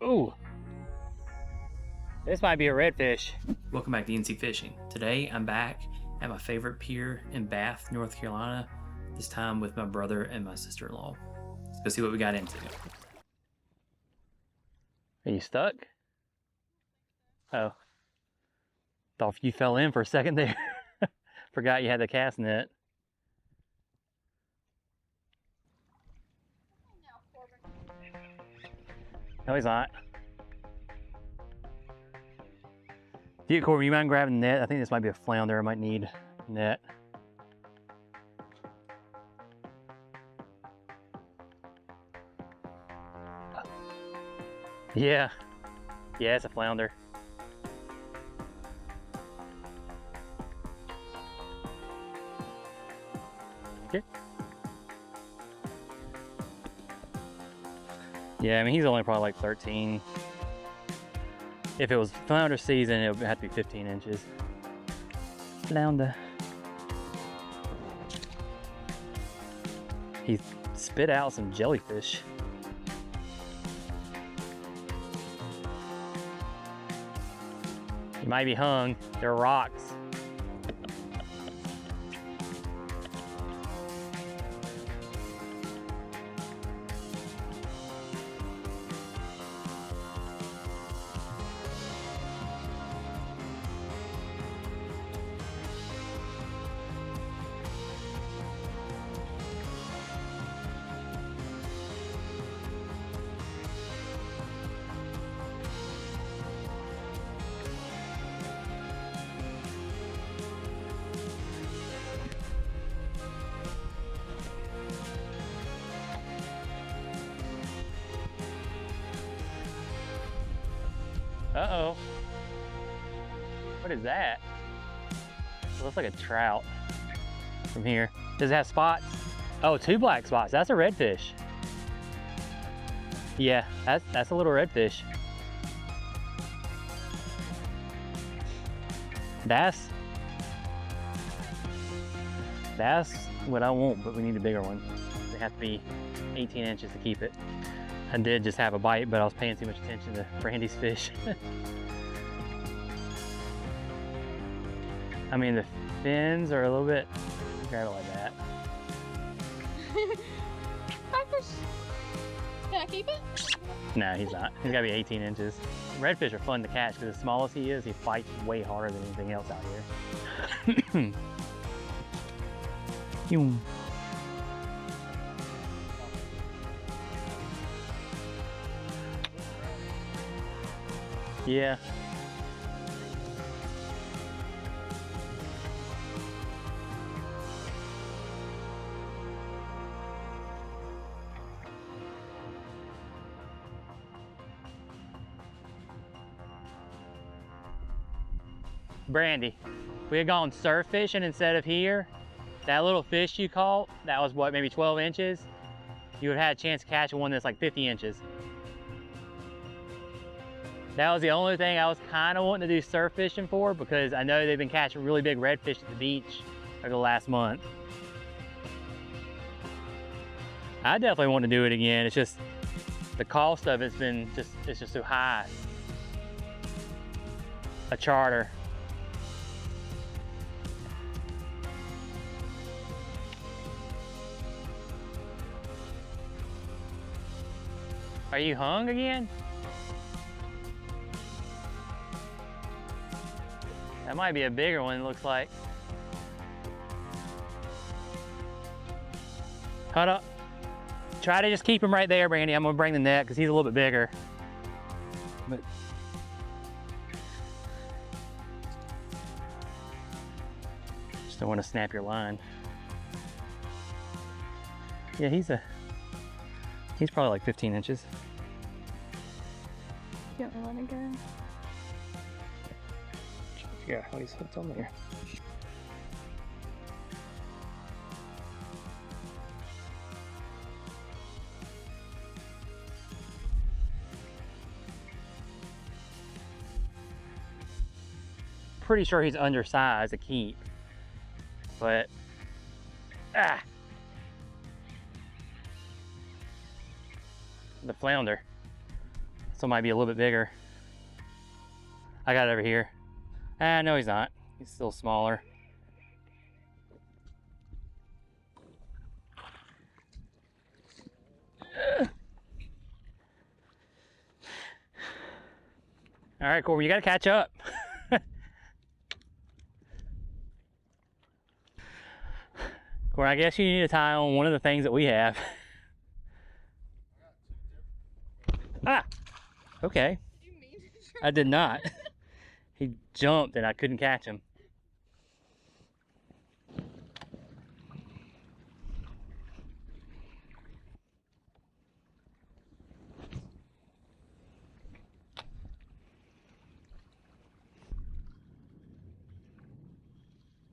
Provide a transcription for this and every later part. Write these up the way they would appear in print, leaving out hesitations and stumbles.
Ooh, this might be a redfish. Welcome back to NC Fishing. Today I'm back at my favorite pier in Bath, North Carolina, this time with my brother and my sister-in-law. Let's go see what we got into. Are you stuck? Oh. Thought you fell in for a second there. Forgot you had the cast net. No, he's not. Yeah, Corbin, you mind grabbing the net? I think this might be a flounder. I might need net. Yeah. Yeah, it's a flounder. Okay. Yeah, I mean, he's only probably like 13. If it was flounder season, it would have to be 15 inches. Flounder. He spit out some jellyfish. He might be hung. They're rocks. Uh-oh. What is that? It looks like a trout from here. Does it have spots? Oh, 2 black spots. That's a redfish. Yeah, that's a little redfish. That's what I want, but we need a bigger one. They have to be 18 inches to keep it. I did just have a bite, but I was paying too much attention to Brandy's fish. I mean, the fins are a little bit, grab it like that. Can I keep it? No, he's not. He's gotta be 18 inches. Redfish are fun to catch because the smallest he is, he fights way harder than anything else out here. Yeah. Brandy, we had gone surf fishing instead of here. That little fish you caught, that was what, maybe 12 inches? You would have had a chance to catch one that's like 50 inches. That was the only thing I was kind of wanting to do surf fishing for, because I know they've been catching really big redfish at the beach over the last month. I definitely want to do it again. It's just the cost of it's just so high. A charter. Are you hung again? That might be a bigger one, it looks like. Hold up. Try to just keep him right there, Brandy. I'm gonna bring the net because he's a little bit bigger. But just don't want to snap your line. Yeah, he's probably like 15 inches. You want me to let it go? Yeah, how he's hooked on there. Pretty sure he's undersized to keep, but the flounder. So it might be a little bit bigger. I got it over here. Ah, no, he's not. He's still smaller. All right, Corbin, you gotta catch up. Corbin, I guess you need to tie on one of the things that we have. Ah, okay. Did you mean to I did not. He jumped and I couldn't catch him.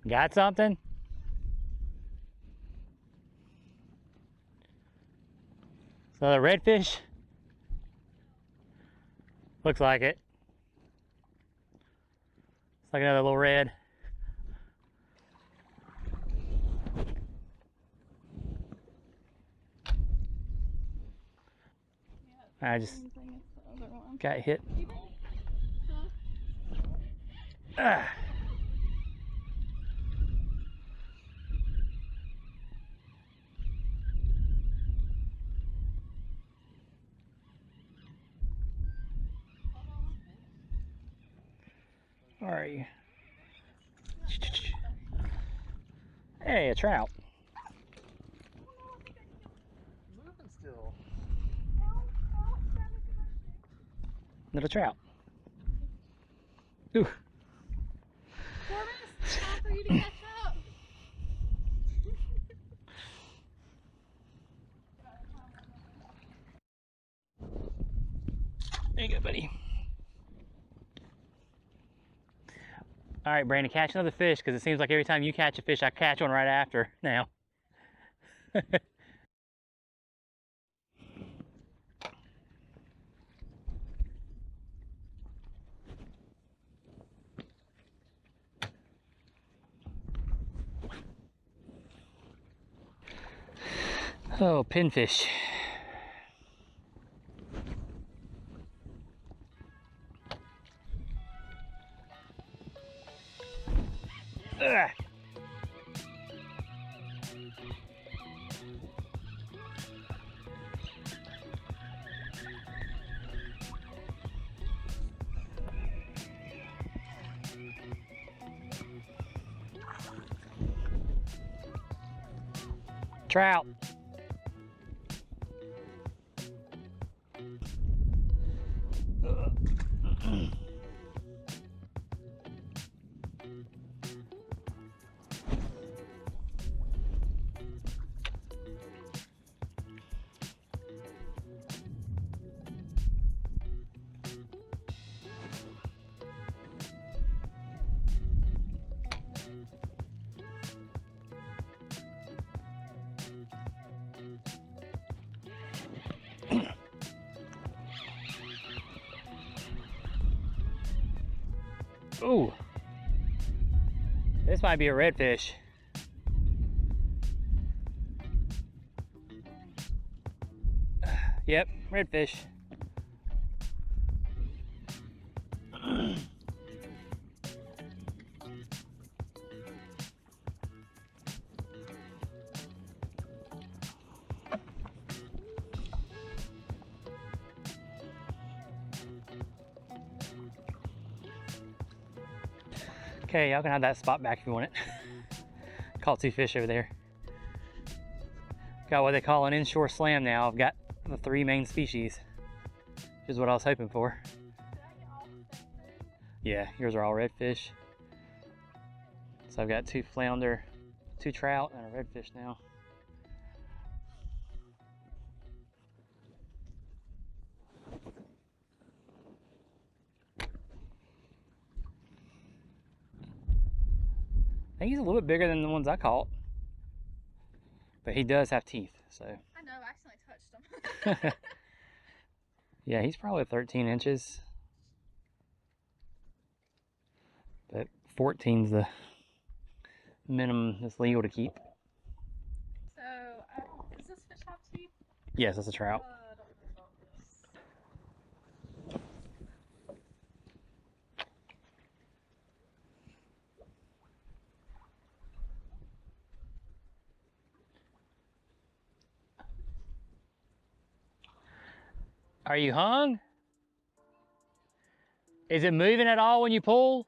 Got something? So the redfish? Looks like it. It's like another little red. I just got hit. Ah. Where are you? Hey, a trout. Moving still. Little trout. Ooh. Corbin, it's time for you to catch up. There you go, buddy. All right, Brandon, catch another fish, because it seems like every time you catch a fish, I catch one right after now. Oh, pinfish. Ugh. Trout. Ooh, this might be a redfish. Yep, redfish. Okay, y'all can have that spot back if you want it. Caught two fish over there. Got what they call an inshore slam now. I've got the three main species, which is what I was hoping for. Yeah, yours are all redfish. So I've got two flounder, two trout, and a redfish now. I think he's a little bit bigger than the ones I caught, but he does have teeth, so. I know, I accidentally touched him. Yeah, he's probably 13 inches, but 14's the minimum that's legal to keep. So, does this fish have teeth? Yes, that's a trout. I don't know about this. Are you hung? Is it moving at all when you pull?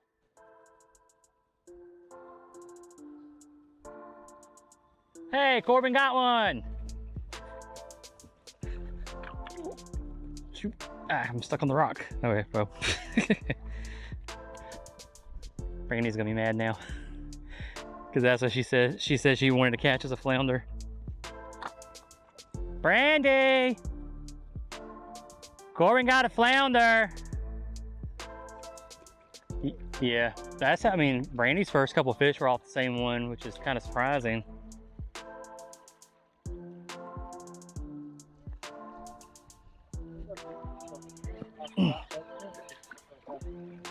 Hey, Corbin got one. Shoot. Ah, I'm stuck on the rock. Okay, well. Brandy's gonna be mad now. Because that's what she said. She said she wanted to catch as a flounder. Brandy! Corbin got a flounder. Yeah, that's, I mean, Brandy's first couple of fish were off the same one, which is kind of surprising.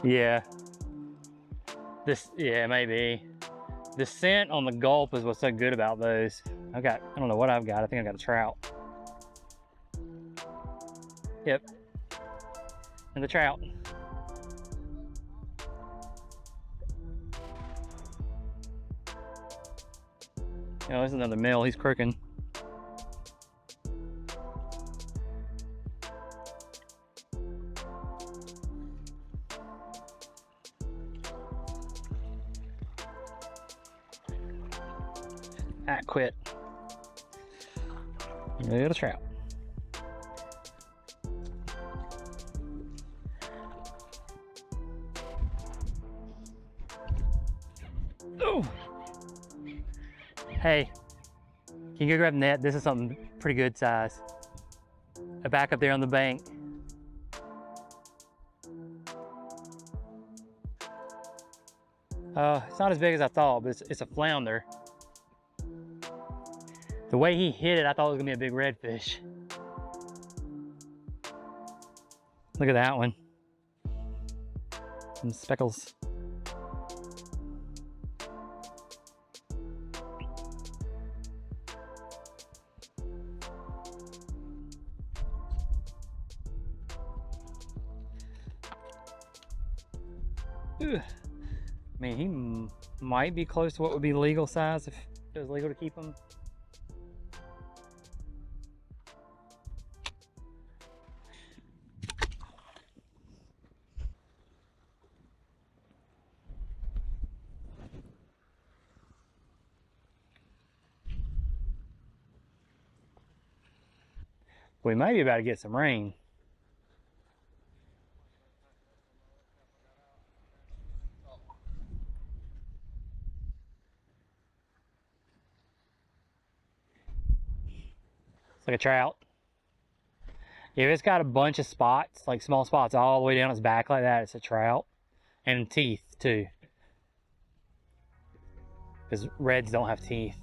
Yeah. Yeah, maybe. The scent on the gulp is what's so good about those. I don't know what I've got. I think I got a trout. Yep. And the trout. Oh, there's another male. He's crooking. Ah, quit. Look at a trout. Oh! Hey, can you go grab the net? This is something pretty good size. Back up there on the bank. It's not as big as I thought, but it's a flounder. The way he hit it, I thought it was gonna be a big redfish. Look at that one. Some speckles. Ugh. I mean, he might be close to what would be legal size if it was legal to keep him. We might be about to get some rain. It's like a trout. If it's got a bunch of spots, like small spots all the way down its back like that, it's a trout. And teeth too. Because reds don't have teeth.